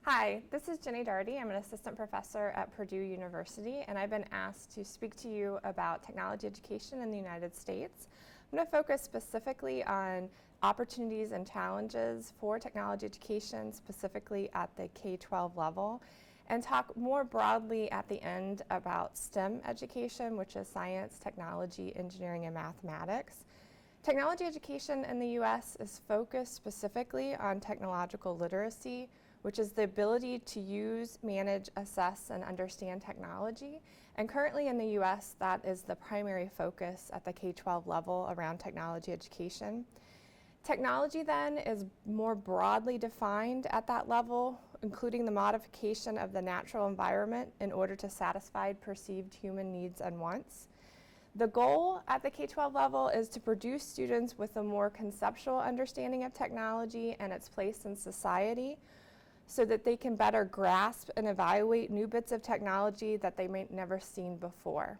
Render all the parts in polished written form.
Hi, this is Jenny Daugherty. I'm an assistant professor at Purdue University, and I've been asked to speak to you about technology education in the United States. I'm going to focus specifically on opportunities and challenges for technology education, specifically at the K-12 level, and talk more broadly at the end about STEM education, which is science, technology, engineering, and mathematics. Technology education in the U.S. is focused specifically on technological literacy, which is the ability to use, manage, assess, and understand technology. And currently in the U.S., that is the primary focus at the K-12 level around technology education. Technology then is more broadly defined at that level, including the modification of the natural environment in order to satisfy perceived human needs and wants. The goal at the K-12 level is to produce students with a more conceptual understanding of technology and its place in society, so that they can better grasp and evaluate new bits of technology that they may never seen before.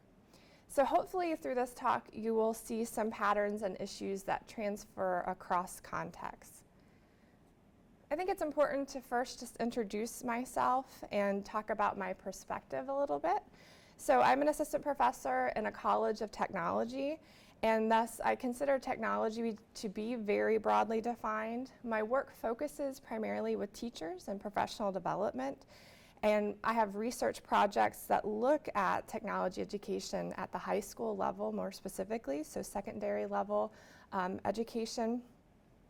So hopefully through this talk you will see some patterns and issues that transfer across contexts. I think it's important to first just introduce myself and talk about my perspective a little bit. So I'm an assistant professor in a college of technology, and thus I consider technology to be very broadly defined. My work focuses primarily with teachers and professional development, and I have research projects that look at technology education at the high school level more specifically, so secondary level education.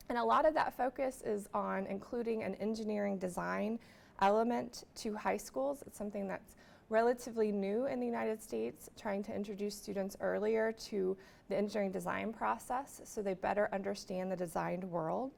And a lot of that focus is on including an engineering design element to high schools. It's something that's relatively new in the United States, trying to introduce students earlier to the engineering design process so they better understand the designed world.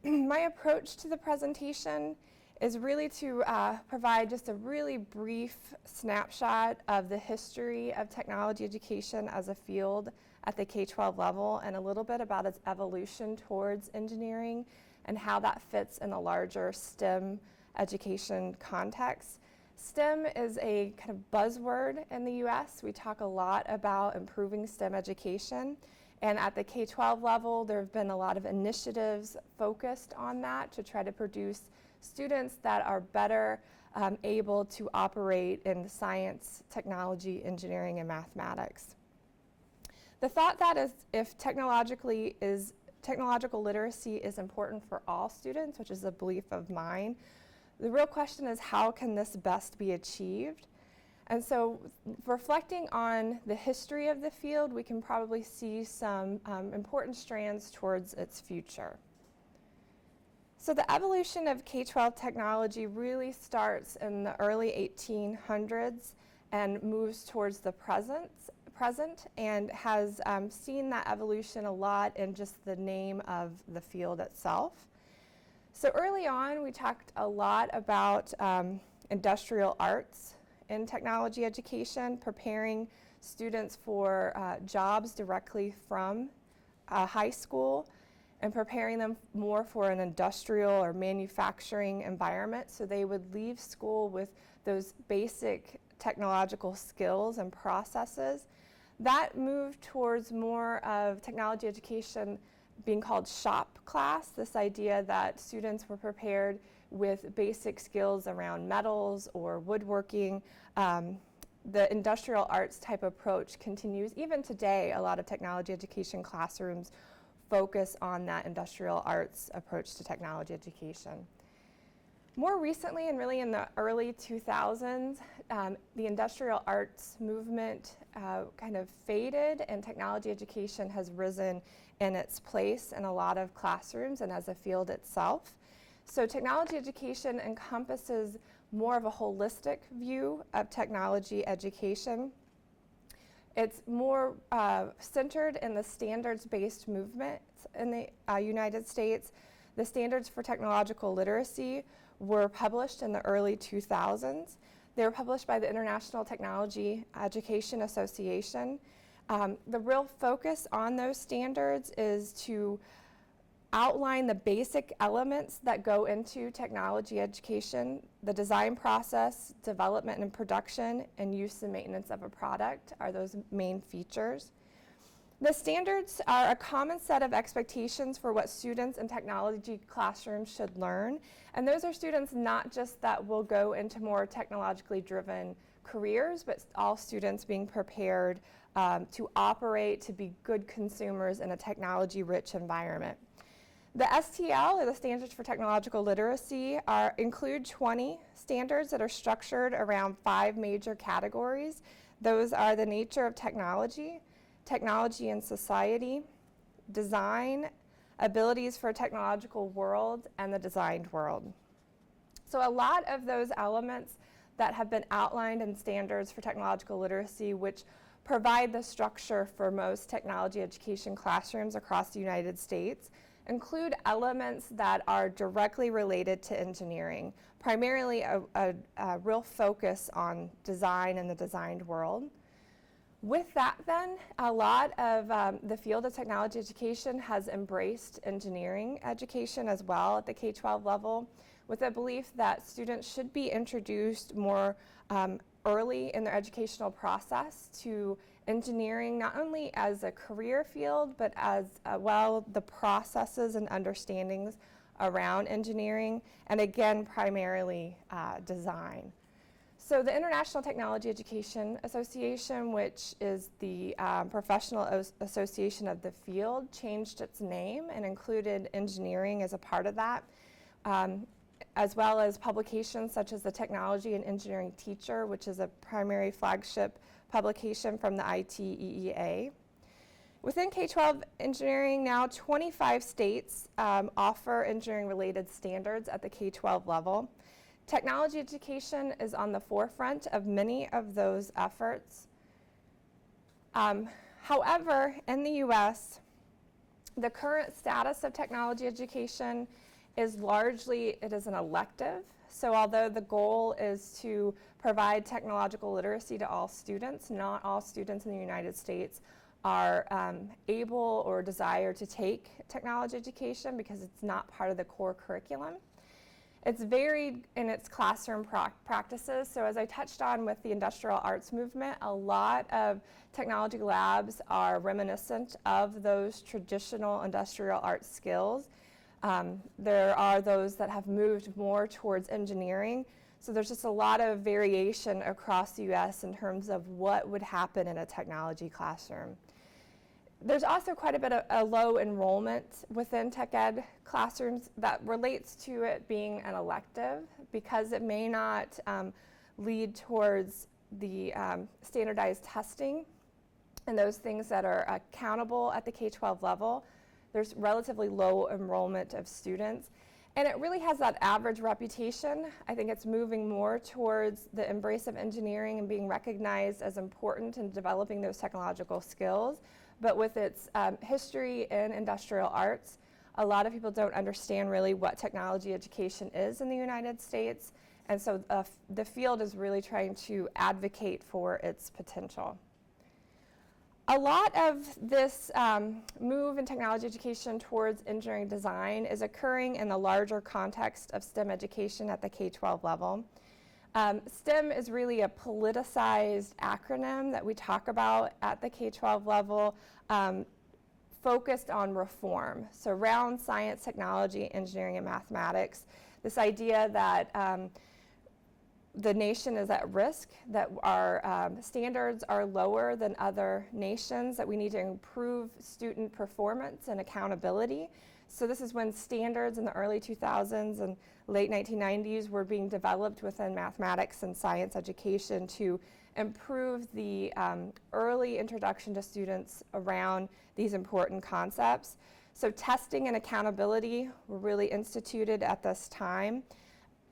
My approach to the presentation is really to provide just a really brief snapshot of the history of technology education as a field at the K-12 level, and a little bit about its evolution towards engineering and how that fits in a larger STEM education context. STEM is a kind of buzzword in the U.S. We talk a lot about improving STEM education, and at the K-12 level there have been a lot of initiatives focused on that to try to produce students that are better able to operate in science, technology, engineering, and mathematics. The thought that is if technological literacy is important for all students, which is a belief of mine, the real question is how can this best be achieved? And so reflecting on the history of the field, we can probably see some important strands towards its future. So the evolution of K-12 technology really starts in the early 1800s and moves towards the present and has seen that evolution a lot in just the name of the field itself. So early on, we talked a lot about industrial arts in technology education, preparing students for jobs directly from high school and preparing them more for an industrial or manufacturing environment, so they would leave school with those basic technological skills and processes. That moved towards more of technology education being called shop class, this idea that students were prepared with basic skills around metals or woodworking. The industrial arts type approach continues. Even today, a lot of technology education classrooms focus on that industrial arts approach to technology education. More recently, and really in the early 2000s, the industrial arts movement kind of faded, and technology education has risen in its place in a lot of classrooms and as a field itself. So technology education encompasses more of a holistic view of technology education. It's more centered in the standards-based movement in the United States. The standards for technological literacy were published in the early 2000s. They were published by the International Technology Education Association. The real focus on those standards is to outline the basic elements that go into technology education. The design process, development and production, and use and maintenance of a product are those main features. The standards are a common set of expectations for what students in technology classrooms should learn. And those are students not just that will go into more technologically driven careers, but all students being prepared to operate, to be good consumers in a technology-rich environment. The STL, or the Standards for Technological Literacy, include 20 standards that are structured around 5 major categories. Those are the nature of technology, technology and society, design, abilities for a technological world, and the designed world. So a lot of those elements that have been outlined in standards for technological literacy, which provide the structure for most technology education classrooms across the United States, include elements that are directly related to engineering, primarily a real focus on design and the designed world. With that then, a lot of the field of technology education has embraced engineering education as well at the K-12 level, with a belief that students should be introduced more early in their educational process to engineering, not only as a career field, but as well the processes and understandings around engineering, and again, primarily design. So the International Technology Education Association, which is the professional association of the field, changed its name and included engineering as a part of that, as well as publications such as the Technology and Engineering Teacher, which is a primary flagship publication from the ITEEA. Within K-12 engineering now, 25 states offer engineering-related standards at the K-12 level. Technology education is on the forefront of many of those efforts. However, in the US, the current status of technology education is largely, it is an elective. So although the goal is to provide technological literacy to all students, not all students in the United States are able or desire to take technology education because it's not part of the core curriculum. It's varied in its classroom practices. So as I touched on with the industrial arts movement, a lot of technology labs are reminiscent of those traditional industrial arts skills. There are those that have moved more towards engineering. So there's just a lot of variation across the US in terms of what would happen in a technology classroom. There's also quite a bit of a low enrollment within tech ed classrooms that relates to it being an elective because it may not lead towards the standardized testing and those things that are accountable at the K-12 level. There's relatively low enrollment of students. And it really has that average reputation. I think it's moving more towards the embrace of engineering and being recognized as important in developing those technological skills. But with its history in industrial arts, a lot of people don't understand really what technology education is in the United States. And so the field is really trying to advocate for its potential. A lot of this move in technology education towards engineering design is occurring in the larger context of STEM education at the K-12 level. STEM is really a politicized acronym that we talk about at the K-12 level, focused on reform. So around science, technology, engineering, and mathematics, this idea that the nation is at risk, that our standards are lower than other nations, that we need to improve student performance and accountability. So this is when standards in the early 2000s and late 1990s were being developed within mathematics and science education to improve the early introduction to students around these important concepts. So testing and accountability were really instituted at this time,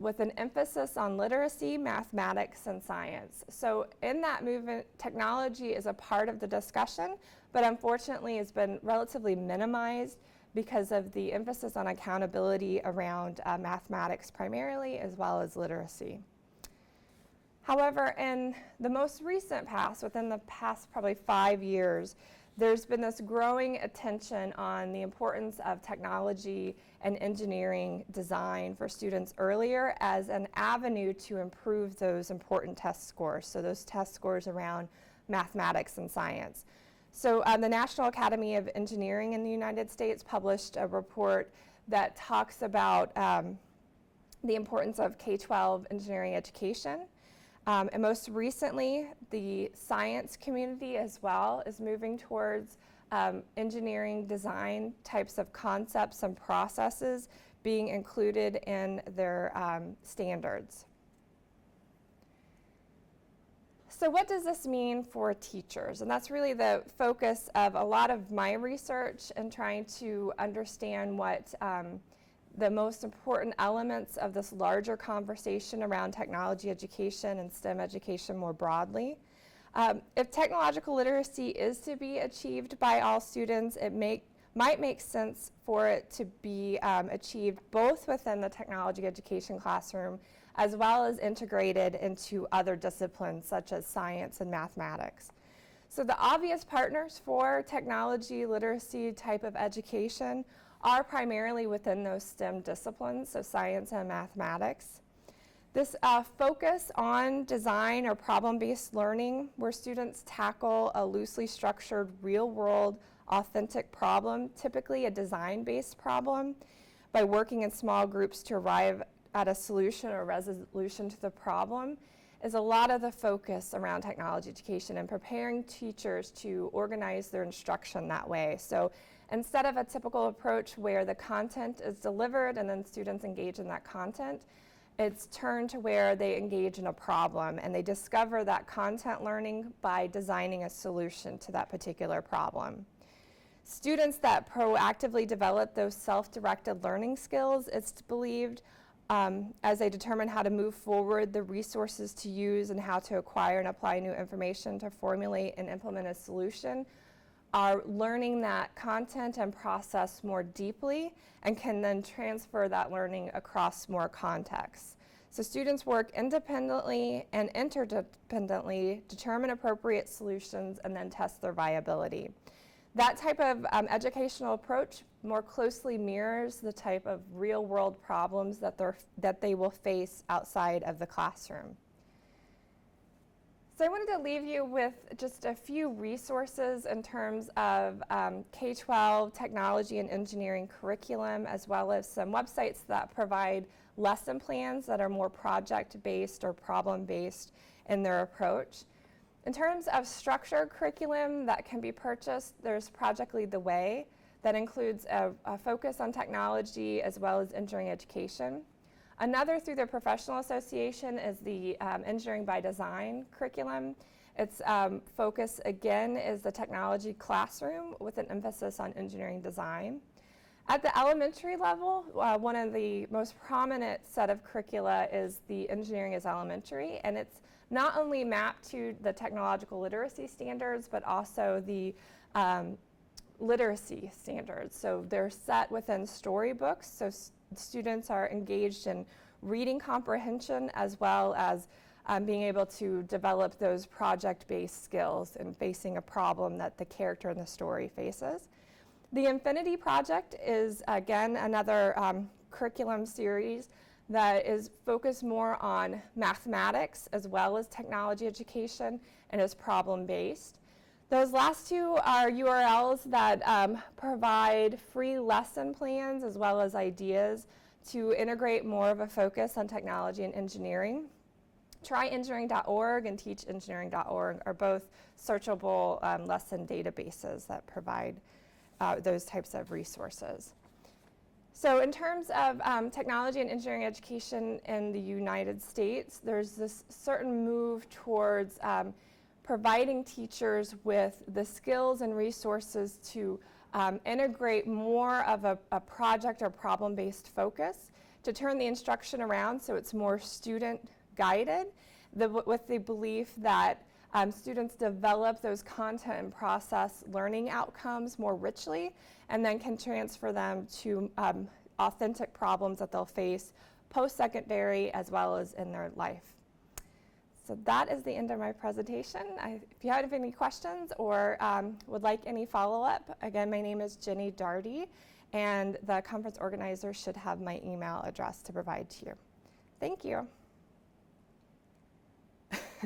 with an emphasis on literacy, mathematics, and science. So in that movement, technology is a part of the discussion, but unfortunately has been relatively minimized because of the emphasis on accountability around mathematics primarily, as well as literacy. However, in the most recent past, within the past probably 5 years, there's been this growing attention on the importance of technology and engineering design for students earlier as an avenue to improve those important test scores, so those test scores around mathematics and science. So the National Academy of Engineering in the United States published a report that talks about the importance of K-12 engineering education. And most recently, the science community as well is moving towards engineering design types of concepts and processes being included in their standards. So what does this mean for teachers? And that's really the focus of a lot of my research and trying to understand what the most important elements of this larger conversation around technology education and STEM education more broadly. If technological literacy is to be achieved by all students, it might make sense for it to be achieved both within the technology education classroom as well as integrated into other disciplines such as science and mathematics. So the obvious partners for technology literacy type of education are primarily within those STEM disciplines, so science and mathematics. This focus on design or problem-based learning, where students tackle a loosely structured, real-world, authentic problem, typically a design-based problem, by working in small groups to arrive at a solution or resolution to the problem, is a lot of the focus around technology education and preparing teachers to organize their instruction that way. So instead of a typical approach where the content is delivered and then students engage in that content, it's turned to where they engage in a problem and they discover that content learning by designing a solution to that particular problem. Students that proactively develop those self-directed learning skills, it's believed, as they determine how to move forward, the resources to use and how to acquire and apply new information to formulate and implement a solution, are learning that content and process more deeply and can then transfer that learning across more contexts. So students work independently and interdependently, determine appropriate solutions, and then test their viability. That type of educational approach more closely mirrors the type of real-world problems that they will face outside of the classroom. So I wanted to leave you with just a few resources in terms of K-12 technology and engineering curriculum, as well as some websites that provide lesson plans that are more project-based or problem-based in their approach. In terms of structured curriculum that can be purchased, there's Project Lead the Way that includes a focus on technology as well as engineering education. Another through the professional association is the Engineering by Design curriculum. Its focus again is the technology classroom with an emphasis on engineering design. At the elementary level, one of the most prominent set of curricula is the Engineering is Elementary, and it's not only mapped to the technological literacy standards, but also the literacy standards. So they're set within storybooks, so students are engaged in reading comprehension as well as being able to develop those project-based skills and facing a problem that the character in the story faces. The Infinity Project is, again, another curriculum series that is focused more on mathematics as well as technology education and is problem-based. Those last two are URLs that provide free lesson plans as well as ideas to integrate more of a focus on technology and engineering. TryEngineering.org and TeachEngineering.org are both searchable lesson databases that provide those types of resources. So in terms of technology and engineering education in the United States, there's this certain move towards providing teachers with the skills and resources to integrate more of a project or problem-based focus to turn the instruction around so it's more student-guided, with the belief that students develop those content and process learning outcomes more richly and then can transfer them to authentic problems that they'll face post-secondary as well as in their life. So that is the end of my presentation. If you have any questions or would like any follow-up, again, my name is Jenny Daugherty, and the conference organizer should have my email address to provide to you. Thank you.